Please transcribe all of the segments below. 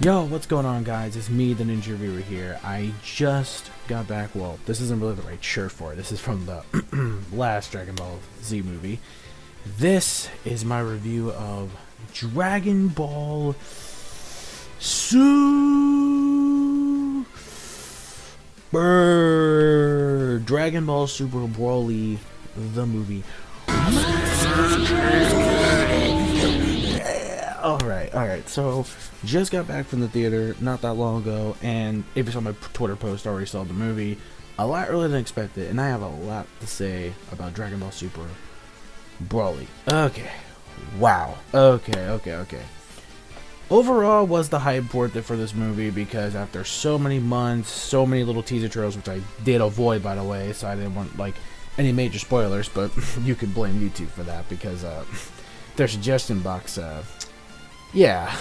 Yo, what's going on, guys? It's me, the Ninja Reviewer here. I just got back. Well, this isn't really the right shirt for it. This is from the last Dragon Ball Z movie. This is my review of Dragon Ball Super Dragon Ball Super Broly, the movie. Alright, so just got back from the theater not that long ago, and if you saw my Twitter post, I already saw the movie a lot earlier than expected, and I have a lot to say about Dragon Ball Super Broly. Okay, wow, okay. Overall, was the hype worth it for this movie? Because after so many months, so many little teaser trailers, which I did avoid, by the way, so I didn't want like any major spoilers, but you could blame YouTube for that, because their suggestion box, yeah,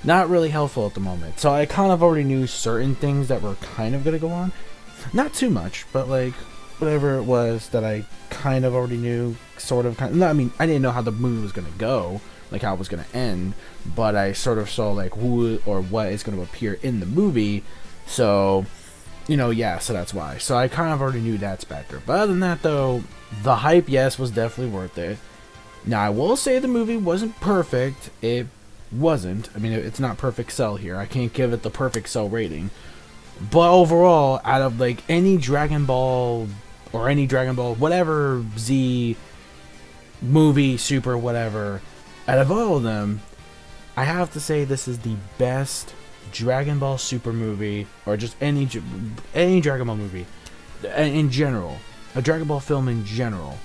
not really helpful at the moment. So I kind of already knew certain things that were kind of going to go on. Not too much, but like whatever it was that I kind of already knew, no, I mean, I didn't know how the movie was going to go, like how it was going to end, but I sort of saw like who or what is going to appear in the movie. So, you know, yeah, so that's why. So I kind of already knew that's better. But other than that, though, the hype, yes, was definitely worth it. Now, I will say the movie wasn't perfect. It wasn't. I mean, it's not perfect cell here. I can't give it the perfect cell rating. But overall, out of like any Dragon Ball or any Dragon Ball, whatever Z movie, Super, whatever, out of all of them, I have to say this is the best Dragon Ball Super movie, or just any Dragon Ball movie in general, a Dragon Ball film in general.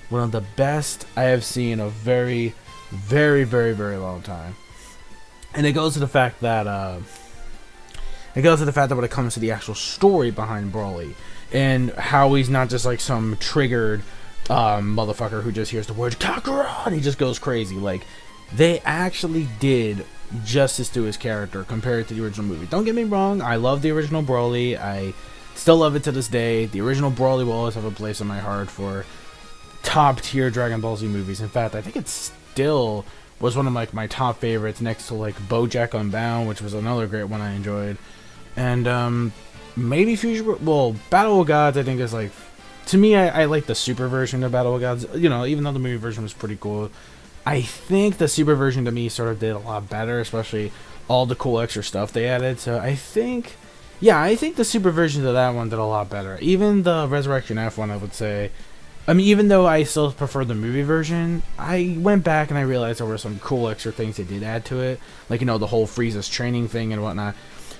One of the best I have seen in a very, very long time. And it goes to the fact that when it comes to the actual story behind Broly, and how he's not just like some triggered motherfucker who just hears the word Kakarot and he just goes crazy. Like, they actually did justice to his character compared to the original movie. Don't get me wrong, I love the original Broly. I still love it to this day. The original Broly will always have a place in my heart for top tier Dragon Ball Z movies. In fact, I think it still was one of like my top favorites, next to like BoJack Unbound, which was another great one I enjoyed, and maybe Battle of Gods. I think is like, to me, I like the Super version of Battle of Gods. You know, even though the movie version was pretty cool, I think the Super version to me sort of did a lot better, especially all the cool extra stuff they added. So I think the Super version of that one did a lot better. Even the Resurrection F one, I would say. I mean, even though I still prefer the movie version, I went back and I realized there were some cool extra things they did add to it. Like, you know, the whole Frieza's training thing and whatnot.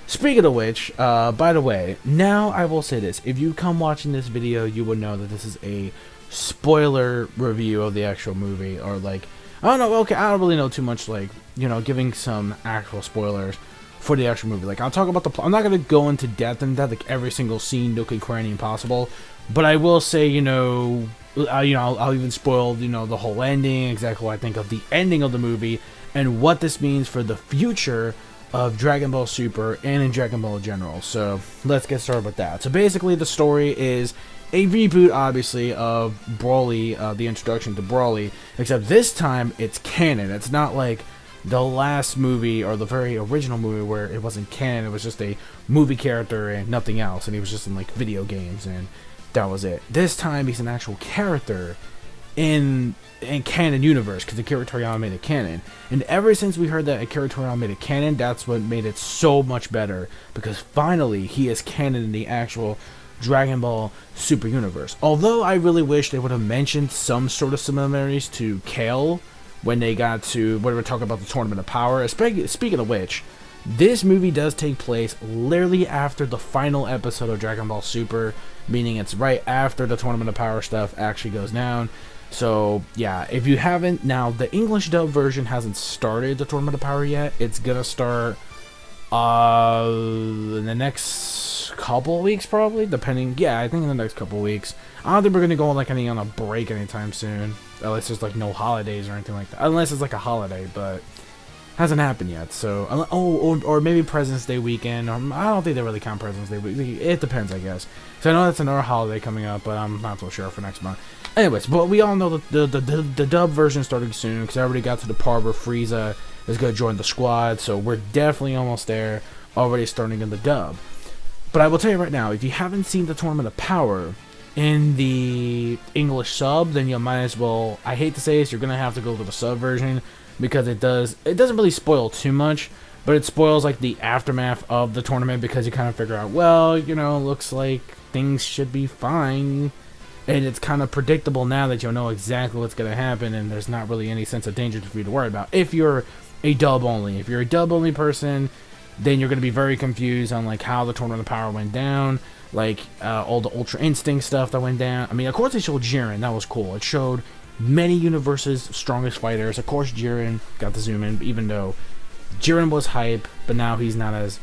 Speaking of which, by the way, now I will say this. If you come watching this video, you would know that this is a spoiler review of the actual movie. Or, like, I don't know, okay, I don't really know too much, like, you know, giving some actual spoilers for the actual movie. Like, I'll talk about the plot. I'm not going to go into depth like every single scene, nook and cranny possible. But I will say, I'll even spoil, the whole ending, exactly what I think of the ending of the movie, and what this means for the future of Dragon Ball Super and in Dragon Ball in general. So let's get started with that. So basically, the story is a reboot, obviously, of Broly, the introduction to Broly, except this time it's canon. It's not like the last movie or the very original movie where it wasn't canon. It was just a movie character and nothing else, and he was just in like video games, and that was it. This time he's an actual character in canon universe, because Akira Toriyama made it canon. And ever since we heard that Akira Toriyama made it canon, that's what made it so much better, because finally he is canon in the actual Dragon Ball Super universe. Although I really wish they would have mentioned some sort of similarities to Kale when they got to when we were talking about the Tournament of Power. Speaking of which, this movie does take place literally after the final episode of Dragon Ball Super, meaning it's right after the Tournament of Power stuff actually goes down. So, yeah, if you haven't, now the English dub version hasn't started the Tournament of Power yet. It's gonna start in the next couple of weeks, probably, depending. Yeah, I think in the next couple of weeks. I don't think we're gonna go on a break anytime soon, unless there's like no holidays or anything like that. Unless it's like a holiday, but hasn't happened yet. So, or maybe President's Day weekend. I don't think they really count President's Day week. It depends, I guess. So I know that's another holiday coming up, but I'm not so sure for next month. Anyways, but we all know the dub version starting soon, because I already got to the part where Frieza is going to join the squad. So we're definitely almost there, already starting in the dub. But I will tell you right now, if you haven't seen the Tournament of Power in the English sub, then you might as well, I hate to say this, you're going to have to go to the sub version, because it doesn't really spoil too much, but it spoils like the aftermath of the tournament, because you kind of figure out, well, you know, looks like things should be fine, and it's kind of predictable now that you'll know exactly what's going to happen, and there's not really any sense of danger for you to worry about. If you're a dub only, person, then you're going to be very confused on like how the Tournament of Power went down, like all the Ultra Instinct stuff that went down. I mean, of course they showed Jiren, that was cool. It showed many universes' strongest fighters. Of course, Jiren got to zoom in, even though Jiren was hype, but now he's not as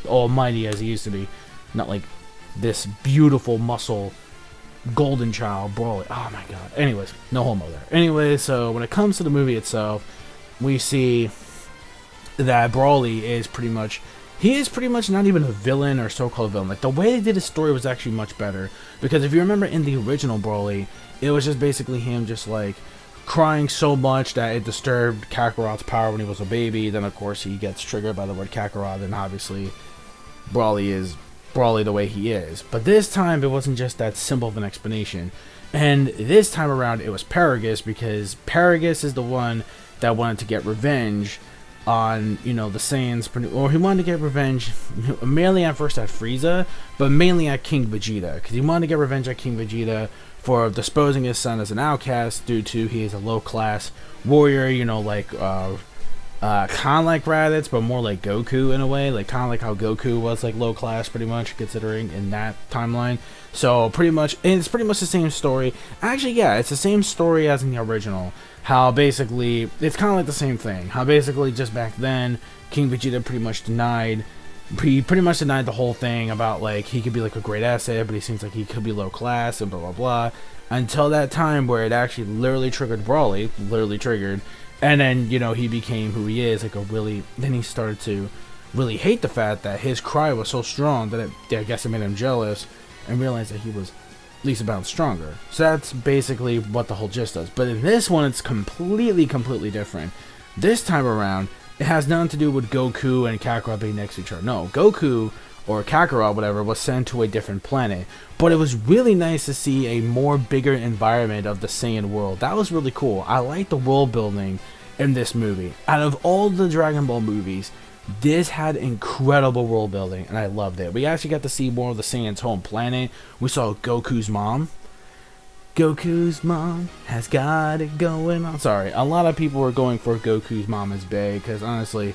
almighty as he used to be. Not like this beautiful muscle golden child Broly. Oh my god. Anyways, no homo there. Anyway, so when it comes to the movie itself, we see that Broly is pretty much not even a villain or so-called villain. Like, the way they did his story was actually much better, because if you remember in the original Broly, it was just basically him just like crying so much that it disturbed Kakarot's power when he was a baby. Then of course he gets triggered by the word Kakarot, and obviously Broly is Broly the way he is. But this time it wasn't just that simple of an explanation, and this time around it was Paragus, because Paragus is the one that wanted to get revenge on, you know, the Saiyans, or he wanted to get revenge mainly at first at Frieza, but mainly at King Vegeta, because he wanted to get revenge at King Vegeta for disposing his son as an outcast due to he is a low-class warrior, you know, like kind of like Raditz, but more like Goku in a way, like kind of like how Goku was like low-class pretty much, considering in that timeline. So pretty much, and it's pretty much the same story. Actually, yeah, it's the same story as in the original. How basically, it's kind of like the same thing. How basically just back then, King Vegeta pretty much denied the whole thing about like he could be like a great asset, but he seems like he could be low class and blah blah blah. Until that time where it actually literally triggered Broly, and then, you know, he became who he is, like then he started to really hate the fact that his cry was so strong that I guess it made him jealous, and realized that he was leaps and bounds stronger. So that's basically what the whole gist does. But in this one, it's completely different. This time around, it has nothing to do with Goku and Kakarot being next to each other. No, Goku, or Kakarot, whatever, was sent to a different planet. But it was really nice to see a more bigger environment of the Saiyan world. That was really cool. I like the world building in this movie. Out of all the Dragon Ball movies, this had incredible world building, and I loved it. We actually got to see more of the Saiyan's home planet. We saw Goku's mom. Goku's mom has got it going on. Sorry, a lot of people were going for Goku's mom as bae, because honestly,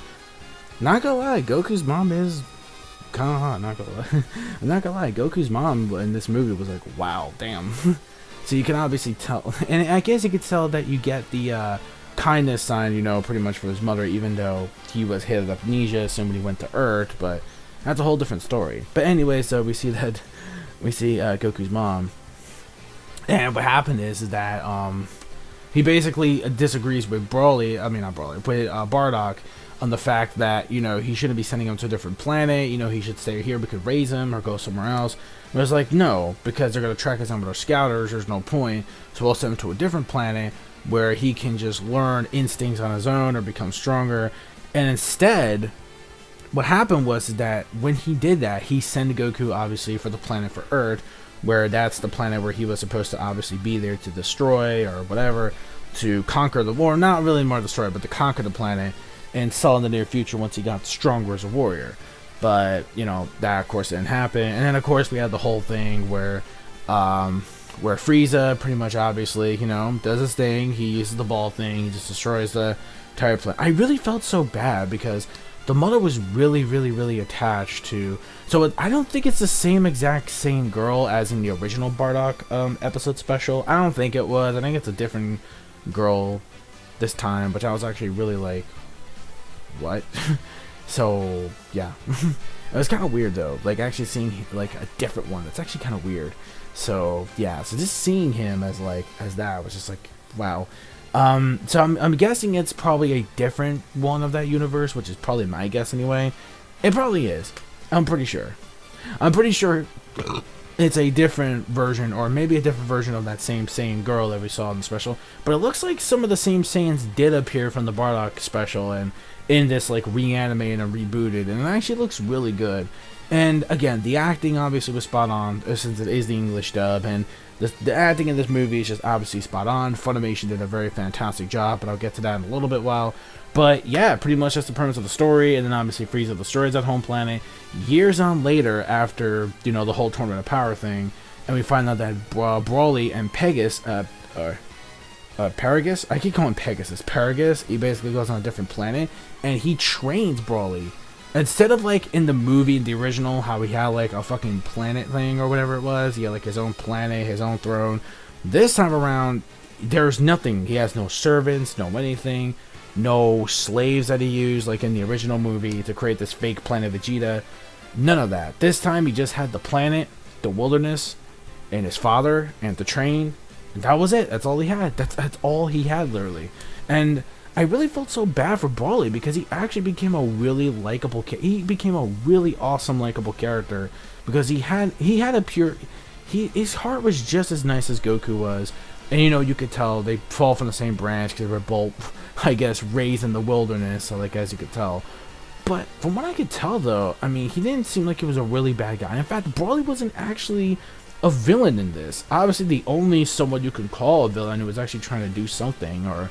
not gonna lie, Goku's mom is kind of hot. Not gonna lie. I'm not gonna lie, Goku's mom in this movie was like, wow, damn. So you can obviously tell, and I guess you could tell that you get the kindness sign, you know, pretty much for his mother, even though he was hit with amnesia so when he went to Earth, but that's a whole different story. But anyway, so we see Goku's mom, and what happened is that he basically disagrees with Broly, with Bardock, on the fact that, you know, he shouldn't be sending him to a different planet, you know, he should stay here, we could raise him or go somewhere else. But it's like, no, because they're going to track us down with our scouters, there's no point, so we'll send him to a different planet where he can just learn instincts on his own or become stronger. And instead, what happened was that when he did that, he sent Goku obviously for the planet for Earth, where that's the planet where he was supposed to obviously be there to destroy or whatever, to conquer the war, not really more destroy, but to conquer the planet and sell in the near future once he got stronger as a warrior. But, you know, that of course didn't happen. And then of course we had the whole thing where Frieza pretty much obviously, you know, does his thing, he uses the ball thing, he just destroys the entire planet. I really felt so bad because the mother was really attached to, so I don't think it's the same girl as in the original Bardock episode special. I don't think it was. I think it's a different girl this time, which I was actually really like, what? So yeah. It was kind of weird though, like actually seeing like a different one. It's actually kind of weird. So yeah, so just seeing him as that was just like, wow. So I'm guessing it's probably a different one of that universe, which is probably my guess anyway. It probably is. I'm pretty sure. I'm pretty sure it's a different version, or maybe a different version of that same Saiyan girl that we saw in the special. But it looks like some of the same Saiyans did appear from the Bardock special and in this like reanimated and rebooted, and it actually looks really good. And again, the acting obviously was spot on, since it is the English dub, and the acting in this movie is just obviously spot on. Funimation did a very fantastic job, but I'll get to that in a little bit while. But yeah, pretty much that's the premise of the story, and then obviously Frieza destroys that home planet. Years on later, after, you know, the whole Tournament of Power thing, and we find out that Broly and Paragus, I keep calling Pegasus Paragus, he basically goes on a different planet, and he trains Broly. Instead of like in the movie, the original, how he had like a fucking planet thing or whatever it was, he had like his own planet, his own throne. This time around, there's nothing. He has no servants, no anything, no slaves that he used like in the original movie to create this fake planet Vegeta. None of that. This time he just had the planet, the wilderness, and his father, and to train. And that was it. That's all he had. That's all he had, literally. And I really felt so bad for Broly because he actually became a really likable. He became a really awesome, likable character because he had a pure. His heart was just as nice as Goku was, and you know you could tell they fall from the same branch because they were both, I guess, raised in the wilderness. So like as you could tell. But from what I could tell, though, I mean, he didn't seem like he was a really bad guy. In fact, Broly wasn't actually a villain in this. Obviously, the only someone you could call a villain who was actually trying to do something, or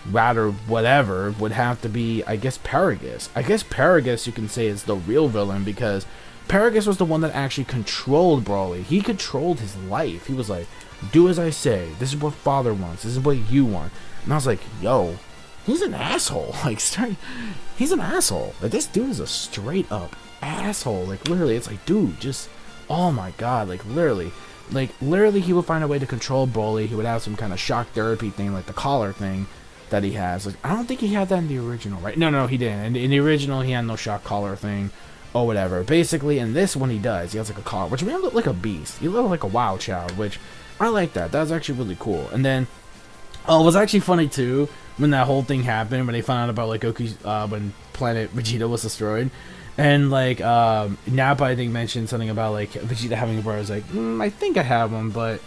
rather whatever, would have to be, I guess, Paragus. I guess Paragus, you can say, is the real villain because Paragus was the one that actually controlled Broly. He controlled his life. He was like, do as I say. This is what father wants. This is what you want. And I was like, yo, he's an asshole. Like, he's an asshole. Like, this dude is a straight up asshole. Like, literally, it's like, dude, just, oh my god, like, literally, he would find a way to control Broly. He would have some kind of shock therapy thing, like the collar thing that he has. Like, I don't think he had that in the original, right? No, he didn't. In the original, he had no shock collar thing or whatever. Basically, in this one, he does. He has like a collar, which made him look like a beast. He looked like a wild child, which I like that. That was actually really cool. And then, it was actually funny too when that whole thing happened, when they found out about like Goku's, when planet Vegeta was destroyed. And like, Nappa, I think, mentioned something about like Vegeta having a brother. I was like, I think I have one, but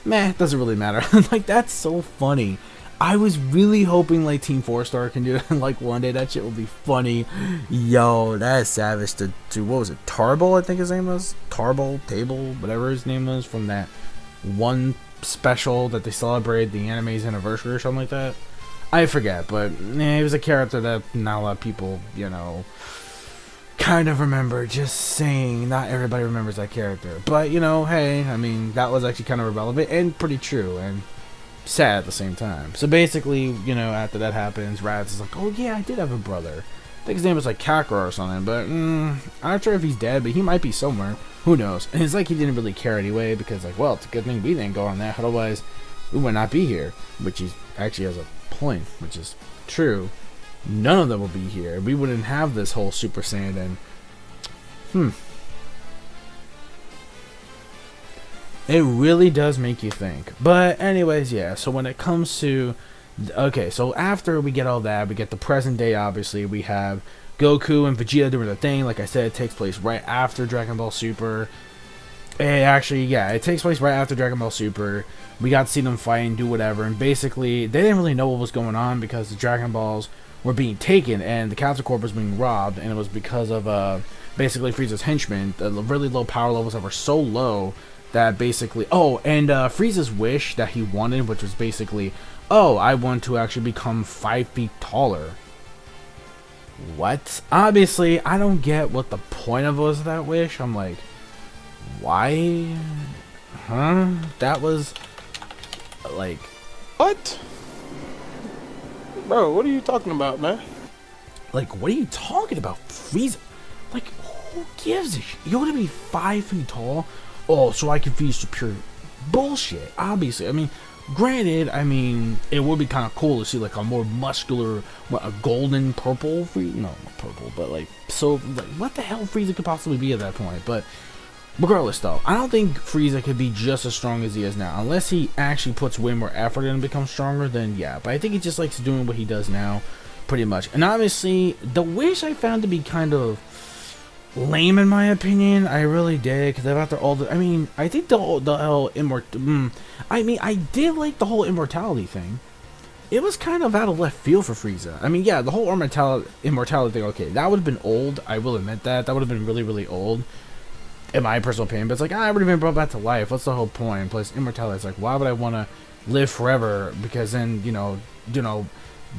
meh, it doesn't really matter. Like, that's so funny. I was really hoping like Team 4-Star can do it, and like one day that shit will be funny. Yo, that is savage. To what was it? Tarble, I think his name was. Table, whatever his name was, from that one special that they celebrated the anime's anniversary or something like that. I forget, but he was a character that not a lot of people, you know, kind of remember. Just saying, not everybody remembers that character. But, you know, hey, I mean, that was actually kind of irrelevant and pretty true and sad at the same time. So basically, you know, after that happens, Raditz is like, oh yeah, I did have a brother. I think his name was like Kakarot or something, but I'm not sure if he's dead, but he might be somewhere. Who knows? And it's like he didn't really care anyway, because like, well, it's a good thing we didn't go on that, otherwise we would not be here. Which he actually has a point, which is true. None of them will be here. We wouldn't have this whole Super Saiyan. It really does make you think. But anyways, yeah, so when it comes to, okay, so after we get all that, we get the present day. Obviously we have Goku and Vegeta doing the thing. Like I said, it takes place right after Dragon Ball Super. It takes place right after Dragon Ball Super. We got to see them fight and do whatever, and basically they didn't really know what was going on because the Dragon Balls were being taken and the Capsule Corp was being robbed, and it was because of basically Frieza's henchmen, the really low power levels that were so low that basically, Frieza's wish that he wanted, which was basically, I want to actually become 5 feet taller. What? Obviously, I don't get what the point of was that wish. I'm like, why? Huh? That was like, what? Bro, what are you talking about, man? Like, what are you talking about? Frieza? Like, who gives a shit? You want to be 5 feet tall? Oh, so I can feel superior. Bullshit. Obviously, I mean, granted, I mean, it would be kind of cool to see like a more muscular, a golden purple Frieza. No, not purple, but like, so like, what the hell Frieza could possibly be at that point? But Regardless, though, I don't think Frieza could be just as strong as he is now. Unless he actually puts way more effort in and becomes stronger, then yeah. But I think he just likes doing what he does now, pretty much. And obviously, the Wish I found to be kind of lame in my opinion. I really did, because after all the, I mean, I think the whole I did like the whole immortality thing. It was kind of out of left field for Frieza. I mean, yeah, the whole immortality thing, okay, that would have been old. I will admit that. That would have been really, really old, in my personal opinion. But it's like, I would have been brought back to life. What's the whole point? Plus, immortality, it's like, why would I want to live forever? Because then, you know,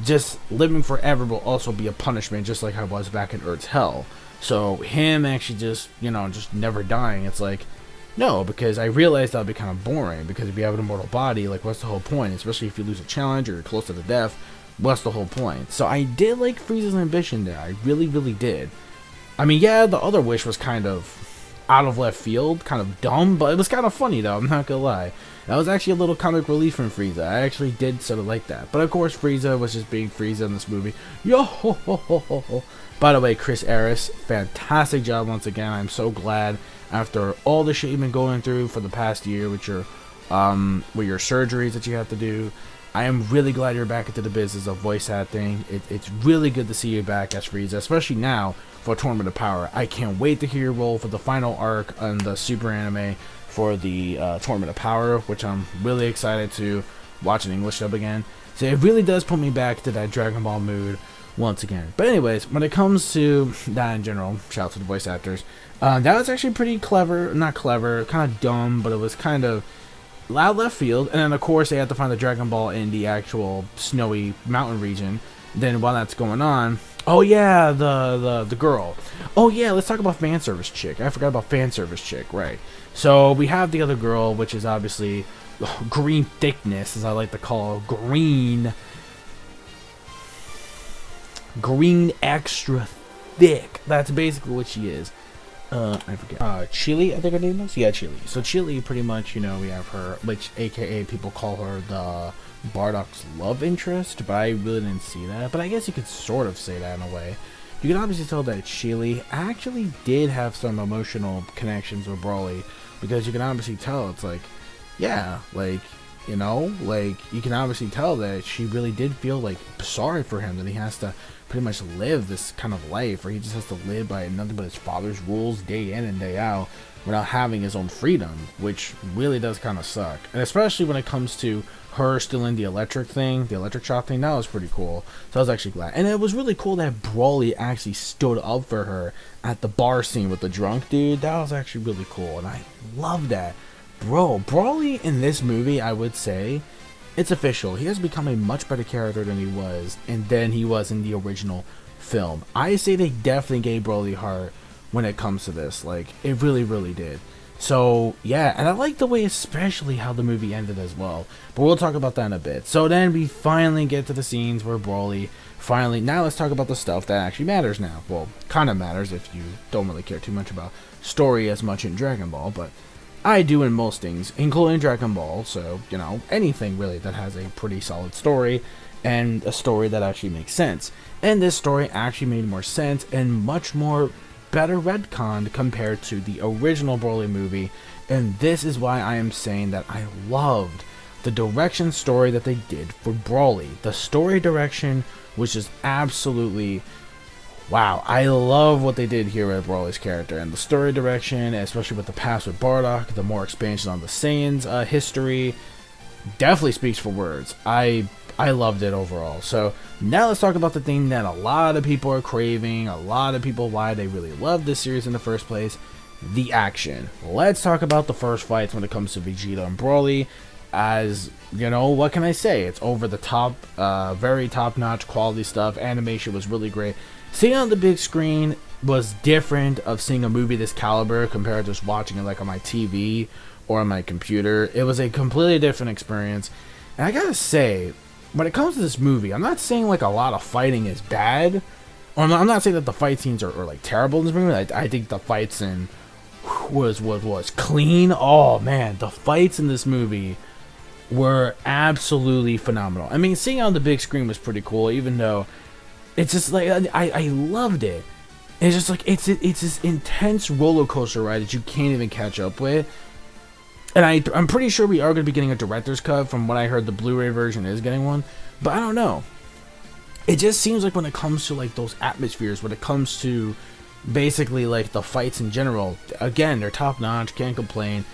just living forever will also be a punishment, just like I was back in Earth's Hell. So him actually just, just never dying, it's like, no, because I realized that would be kind of boring, because if you have an immortal body, like, what's the whole point? Especially if you lose a challenge or you're close to the death, what's the whole point? So I did like Frieza's ambition there. I really, really did. I mean, yeah, the other wish was kind of out of left field, kind of dumb, but it was kind of funny, though, I'm not gonna lie. That was actually a little comic relief from Frieza. I actually did sort of like that. But of course, Frieza was just being Frieza in this movie. Yo ho ho ho ho ho. By the way, Chris Harris, fantastic job once again. I'm so glad, after all the shit you've been going through for the past year with your surgeries that you have to do, I am really glad you're back into the business of voice acting. It's really good to see you back as Frieza, especially now for Tournament of Power. I can't wait to hear your role for the final arc on the Super anime for the Tournament of Power, which I'm really excited to watch in English dub again. So it really does put me back to that Dragon Ball mood once again. But anyways, when it comes to that in general, shout out to the voice actors, that was actually pretty clever. Not clever, kind of dumb, but it was kind of loud left field. And then of course they had to find the Dragon Ball in the actual snowy mountain region. Then while that's going on, oh yeah, the girl. Oh yeah, let's talk about fan service chick. I forgot about fan service chick, right? So we have the other girl, which is obviously green thickness, as I like to call her, green extra thick. That's basically what she is. I forget. Chili, I think her name is? Yeah, Chili. So Chili, pretty much, we have her, which aka people call her the Bardock's love interest, but I really didn't see that. But I guess you could sort of say that in a way. You can obviously tell that Chili actually did have some emotional connections with Broly, because you can obviously tell, it's like, yeah, like, you can obviously tell that she really did feel like sorry for him, that he has to pretty much live this kind of life where he just has to live by nothing but his father's rules day in and day out without having his own freedom, which really does kind of suck. And especially when it comes to her still in the electric shock thing, that was pretty cool. So I was actually glad. And it was really cool that Broly actually stood up for her at the bar scene with the drunk dude. That was actually really cool, and I love that. Bro, Broly in this movie, I would say, it's official. He has become a much better character than he was, and than he was in the original film. I say they definitely gave Broly heart when it comes to this. Like, it really, really did. So, yeah, and I like the way, especially how the movie ended as well. But we'll talk about that in a bit. So then we finally get to the scenes where Broly finally... Now let's talk about the stuff that actually matters now. Well, kind of matters if you don't really care too much about story as much in Dragon Ball, but I do in most things, including Dragon Ball. So, anything really that has a pretty solid story and a story that actually makes sense. And this story actually made more sense and much more better retconned compared to the original Broly movie. And this is why I am saying that I loved the direction story that they did for Broly. The story direction was just absolutely... wow, I love what they did here with Broly's character, and the story direction, especially with the past with Bardock, the more expansion on the Saiyans history, definitely speaks for words. I loved it overall. So now let's talk about the thing that a lot of people are craving, a lot of people why they really love this series in the first place, the action. Let's talk about the first fights when it comes to Vegeta and Broly. As what can I say? It's over the top, very top-notch quality stuff. Animation was really great. Seeing it on the big screen was different of seeing a movie this caliber compared to just watching it like on my TV or on my computer. It was a completely different experience. And I gotta say, when it comes to this movie, I'm not saying like a lot of fighting is bad. Or I'm not saying that the fight scenes are like terrible in this movie. I think the fight scene was clean. Oh man, the fights in this movie were absolutely phenomenal. I mean, seeing it on the big screen was pretty cool, even though it's just like I loved it. it's just like it's this intense roller coaster ride that you can't even catch up with. And I'm pretty sure we are going to be getting a director's cut. From what I heard, the Blu-ray version is getting one, but I don't know. It just seems like when it comes to like those atmospheres, when it comes to basically like the fights in general, again, they're top notch, can't complain,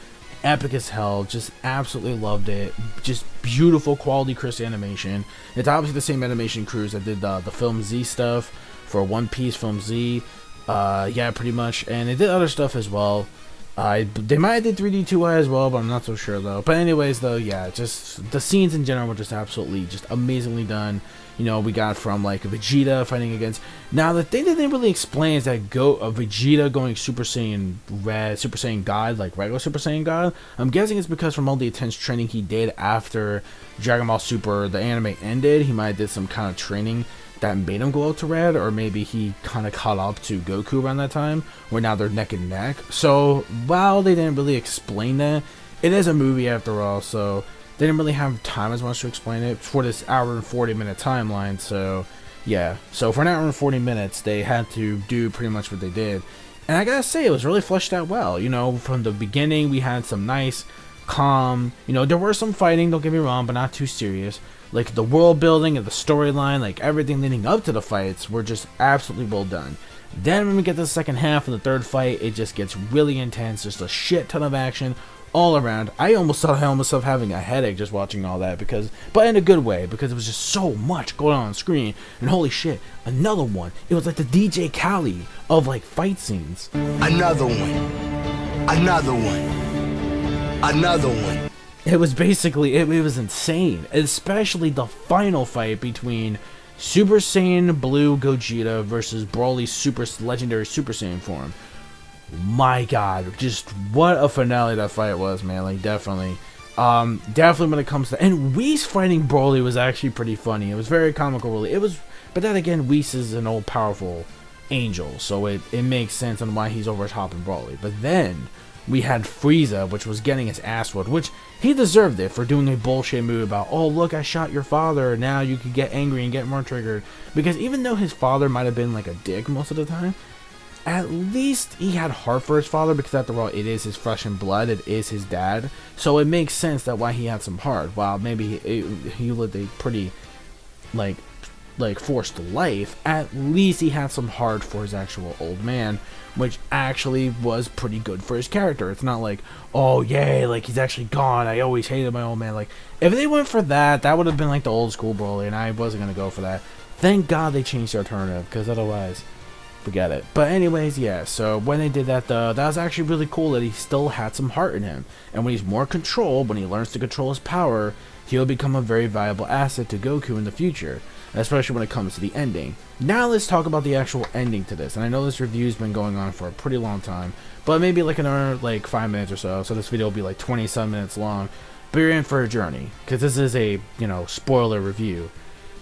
epic as hell, just absolutely loved it. Just beautiful quality crisp animation. It's obviously the same animation crews that did the Film Z stuff for One Piece Film Z, yeah, pretty much, and they did other stuff as well. They might have did 3D 2i as well, but I'm not so sure though. But anyways though, yeah, just the scenes in general were just absolutely just amazingly done. You know, we got from like Vegeta fighting against. Now the thing that they really explain is that Vegeta going Super Saiyan Red, Super Saiyan God, like regular Super Saiyan God. I'm guessing it's because from all the intense training he did after Dragon Ball Super, the anime ended, he might have did some kind of training that made him go out to Red, or maybe he kind of caught up to Goku around that time, where now they're neck and neck. So while they didn't really explain that, it is a movie after all, so they didn't really have time as much to explain it for this hour and 40-minute timeline. So yeah, so for an hour and 40 minutes, they had to do pretty much what they did, and I gotta say, it was really fleshed out well. You know, from the beginning, we had some nice, calm, you know, there were some fighting, don't get me wrong, but not too serious. Like the world building and the storyline, like everything leading up to the fights were just absolutely well done. Then when we get to the second half of the third fight, it just gets really intense. Just a shit ton of action all around. I almost thought myself having a headache just watching all that, but in a good way, because it was just so much going on screen. And holy shit, another one. It was like the DJ Khaled of like fight scenes. Another one. Another one. Another one. It was basically, it was insane, especially the final fight between Super Saiyan Blue Gogeta versus Broly's legendary Super Saiyan form. My god, just what a finale that fight was, man. Like, definitely when it comes to, and Whis fighting Broly was actually pretty funny. It was very comical, really. It was, but then again, Whis is an old powerful angel, so it makes sense on why he's over top of Broly. But then we had Frieza, which was getting his ass whooped, which he deserved it for doing a bullshit move about, oh look, I shot your father, now you could get angry and get more triggered. Because even though his father might have been like a dick most of the time, at least he had heart for his father, because after all, it is his flesh and blood, it is his dad. So it makes sense that why he had some heart. While maybe he lived a pretty like forced life, at least he had some heart for his actual old man, which actually was pretty good for his character. It's not like, oh yay, like he's actually gone, I always hated my old man. Like, if they went for that, that would have been like the old school Broly, and I wasn't gonna go for that. Thank God they changed the alternative, because otherwise, forget it. But anyways, yeah, so when they did that though, that was actually really cool that he still had some heart in him. And when he's more controlled, when he learns to control his power, he'll become a very valuable asset to Goku in the future, especially when it comes to the ending. Now let's talk about the actual ending to this. And I know this review's been going on for a pretty long time, but maybe like another like 5 minutes or so, so this video will be like 20-some minutes long. But you're in for a journey, because this is a, you know, spoiler review,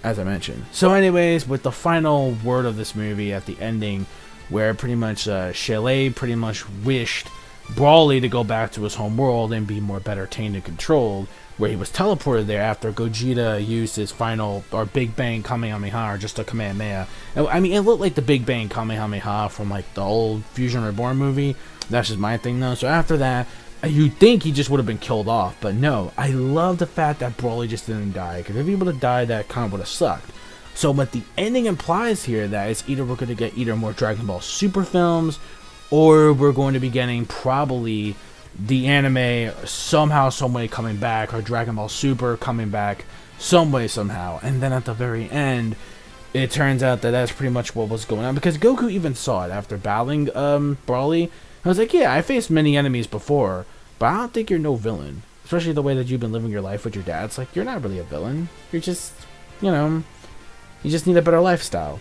as I mentioned. So anyways, with the final word of this movie at the ending, where pretty much Shelley pretty much wished Broly to go back to his home world and be more better tamed and controlled, where he was teleported there after Gogeta used his final, or Big Bang Kamehameha, or just a Kamehameha. I mean, it looked like the Big Bang Kamehameha from like the old Fusion Reborn movie. That's just my thing though. So after that, you'd think he just would have been killed off, but no. I love the fact that Broly just didn't die, because if he would have died, that kind of would have sucked. So what the ending implies here, that is either we're going to get either more Dragon Ball Super films, or we're going to be getting probably the anime somehow, someway coming back, or Dragon Ball Super coming back some way, somehow. And then at the very end, it turns out that that's pretty much what was going on, because Goku even saw it after battling Broly. I was like, yeah, I faced many enemies before, but I don't think you're no villain. Especially the way that you've been living your life with your dad. It's like, you're not really a villain. You're just, you know, you just need a better lifestyle.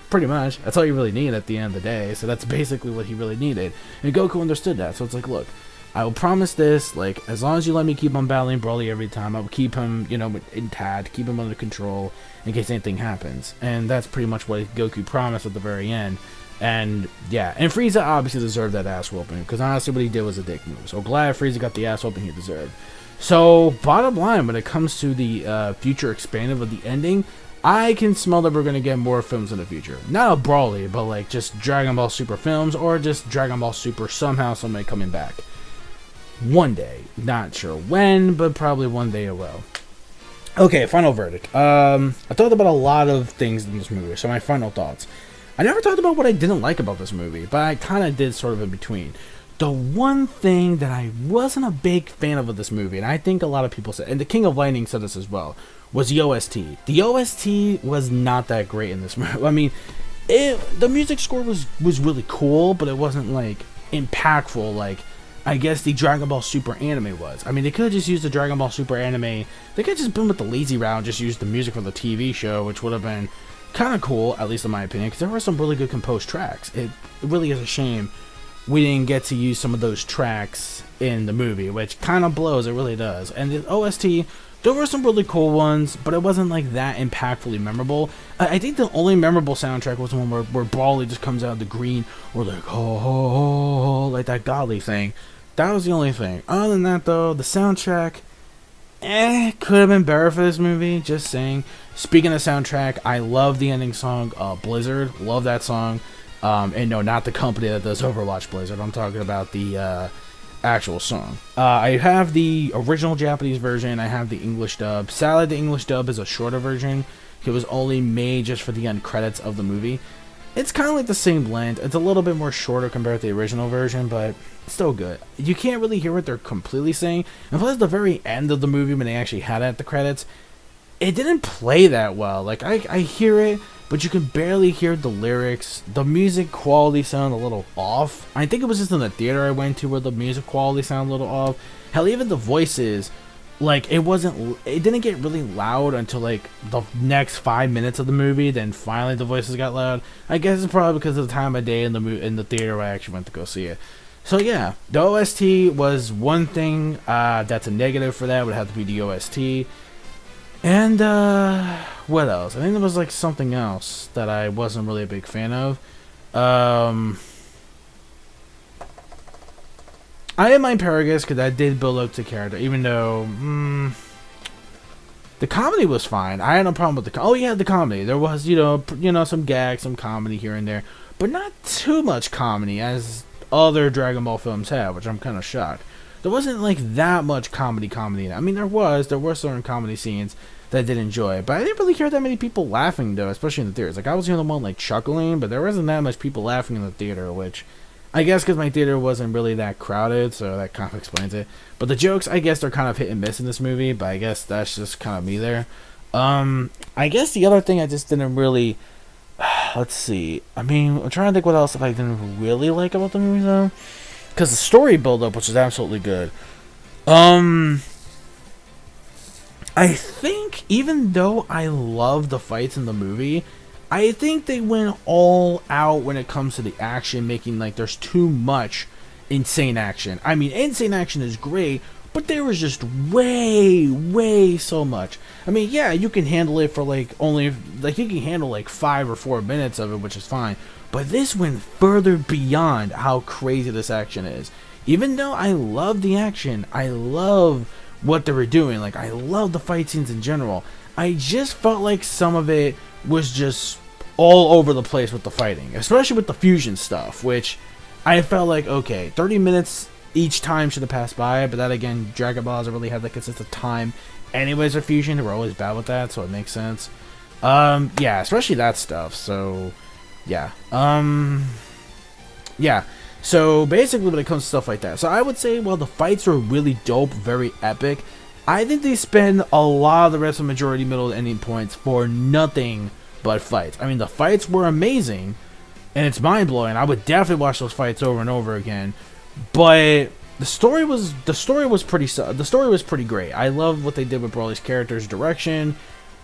Pretty much. That's all you really need at the end of the day. So that's basically what he really needed. And Goku understood that. So it's like, look, I will promise this, like, as long as you let me keep on battling Broly every time, I will keep him, you know, intact, keep him under control in case anything happens. And that's pretty much what Goku promised at the very end. And yeah, and Frieza obviously deserved that ass whooping, because honestly what he did was a dick move. So glad Frieza got the ass whooping he deserved. So bottom line, when it comes to the future expansion of the ending, I can smell that we're going to get more films in the future. Not a Broly, but like just Dragon Ball Super films, or just Dragon Ball Super somehow, somebody coming back. One day. Not sure when, but probably one day it will. Okay, final verdict. I talked about a lot of things in this movie, so my final thoughts. I never talked about what I didn't like about this movie, but I kind of did sort of in between. The one thing that I wasn't a big fan of this movie, and I think a lot of people said, and the King of Lightning said this as well, was the OST. The OST was not that great in this movie. I mean, the music score was really cool, but it wasn't like impactful like I guess the Dragon Ball Super anime was. I mean, they could have just used the Dragon Ball Super anime. They could have just been with the lazy route and just used the music from the TV show, which would have been kind of cool, at least in my opinion, because there were some really good composed tracks. It really is a shame we didn't get to use some of those tracks in the movie, which kind of blows. It really does. And the OST, there were some really cool ones, but it wasn't like that impactfully memorable. I think the only memorable soundtrack was the one where Broly just comes out of the green, or like oh, like that godly thing. That was the only thing. Other than that, though, the soundtrack, could have been better for this movie. Just saying. Speaking of soundtrack, I love the ending song, Blizzard. Love that song. And no, not the company that does Overwatch Blizzard. I'm talking about the actual song. I have the original Japanese version. I have the English dub. Sadly, the English dub is a shorter version. It was only made just for the end credits of the movie. It's kind of like the same length. It's a little bit more shorter compared to the original version, but still good. You can't really hear what they're completely saying. And plus, the very end of the movie, when they actually had it at the credits, it didn't play that well. Like, I hear it, but you can barely hear the lyrics. The music quality sounded a little off. I think it was just in the theater I went to where the music quality sounded a little off. Hell, even the voices, like, it didn't get really loud until like the next 5 minutes of the movie. Then finally the voices got loud. I guess it's probably because of the time of day in the theater where I actually went to go see it. So yeah, the OST was one thing that's a negative for that. Would have to be the OST. And what else? I think there was like something else that I wasn't really a big fan of. I didn't mind Paragus because that did build up to character, even though the comedy was fine. I had no problem with the comedy. There was, you know, some gags, some comedy here and there, but not too much comedy as other Dragon Ball films have, which I'm kind of shocked. There wasn't like that much comedy. I mean, there were certain comedy scenes that I did enjoy, but I didn't really hear that many people laughing though, especially in the theaters. Like, I was the only one like chuckling, but there wasn't that much people laughing in the theater, which I guess because my theater wasn't really that crowded, so that kind of explains it. But the jokes, I guess, they're kind of hit and miss in this movie, but I guess that's just kind of me there. I guess the other thing I just didn't really, let's see. I mean, I'm trying to think what else if I didn't really like about the movie though, because the story build-up, which is absolutely good. I think even though I love the fights in the movie, I think they went all out when it comes to the action, making like there's too much insane action. I mean, insane action is great, but there was just way so much. I mean, yeah, you can handle it for like you can handle like 5 or 4 minutes of it, which is fine. But this went further beyond how crazy this action is. Even though I love the action, I love what they were doing. Like, I love the fight scenes in general. I just felt like some of it was just all over the place with the fighting, especially with the fusion stuff, which I felt like, okay, 30 minutes each time should have passed by, but that again, Dragon Ball doesn't really have that consistent time anyways for fusion. We're always bad with that, so it makes sense. Yeah, especially that stuff. So yeah, so basically when it comes to stuff like that, so I would say while the fights were really dope, very epic, I think they spend a lot of the rest of the majority, middle, and ending points for nothing but fights. I mean, the fights were amazing, and it's mind-blowing. I would definitely watch those fights over and over again. But the story was pretty great. I love what they did with Broly's character's direction.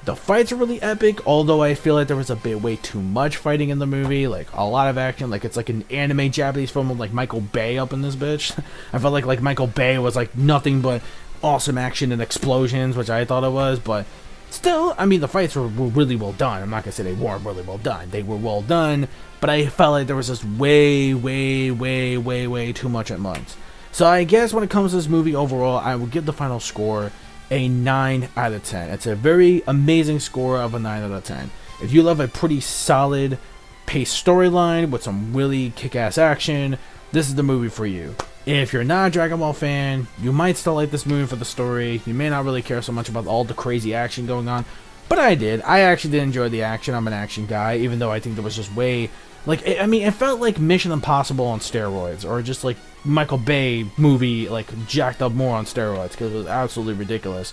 The fights are really epic, although I feel like there was a bit way too much fighting in the movie. Like, a lot of action. Like, it's like an anime Japanese film with like Michael Bay up in this bitch. I felt like Michael Bay was like nothing but awesome action and explosions, which I thought it was, but still, I mean, the fights were really well done. I'm not gonna say they weren't really well done. They were well done, but I felt like there was just way too much at once. So I guess when it comes to this movie overall, I will give the final score a 9 out of 10. It's a very amazing score of a 9 out of 10. If you love a pretty solid paced storyline with some really kick-ass action, this is the movie for you. If you're not a Dragon Ball fan, you might still like this movie for the story. You may not really care so much about all the crazy action going on, but I did. I actually did enjoy the action. I'm an action guy, even though I think there was just way... Like, I mean, it felt like Mission Impossible on steroids, or just like Michael Bay movie, like, jacked up more on steroids, because it was absolutely ridiculous.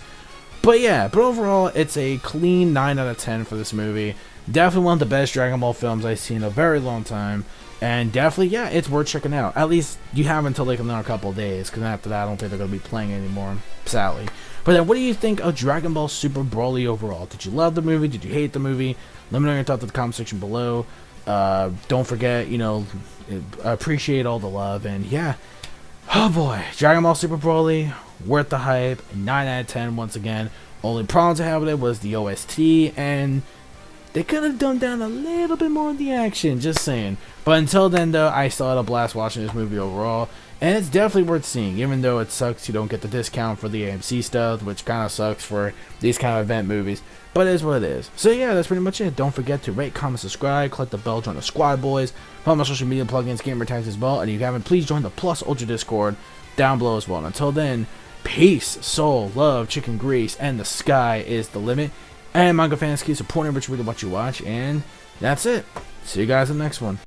But yeah, but overall, it's a clean 9 out of 10 for this movie. Definitely one of the best Dragon Ball films I've seen in a very long time. And definitely, yeah, it's worth checking out. At least you have until like another couple of days, because after that, I don't think they're going to be playing anymore, sadly. But then, what do you think of Dragon Ball Super Broly overall? Did you love the movie? Did you hate the movie? Let me know your thoughts in the comment section below. Don't forget, you know, appreciate all the love. And yeah, oh boy, Dragon Ball Super Broly, worth the hype. 9 out of 10 once again. Only problems I have with it was the OST, and they could have dumbed down a little bit more of the action, just saying. But until then, though, I still had a blast watching this movie overall. And it's definitely worth seeing, even though it sucks you don't get the discount for the AMC stuff, which kind of sucks for these kind of event movies. But it is what it is. So yeah, that's pretty much it. Don't forget to rate, comment, subscribe, click the bell, join the squad, boys. Follow my social media plugins, gamer tags as well. And if you haven't, please join the Plus Ultra Discord down below as well. And until then, peace, soul, love, chicken grease, and the sky is the limit. And manga fans, keep supporting which really what you watch. And that's it. See you guys in the next one.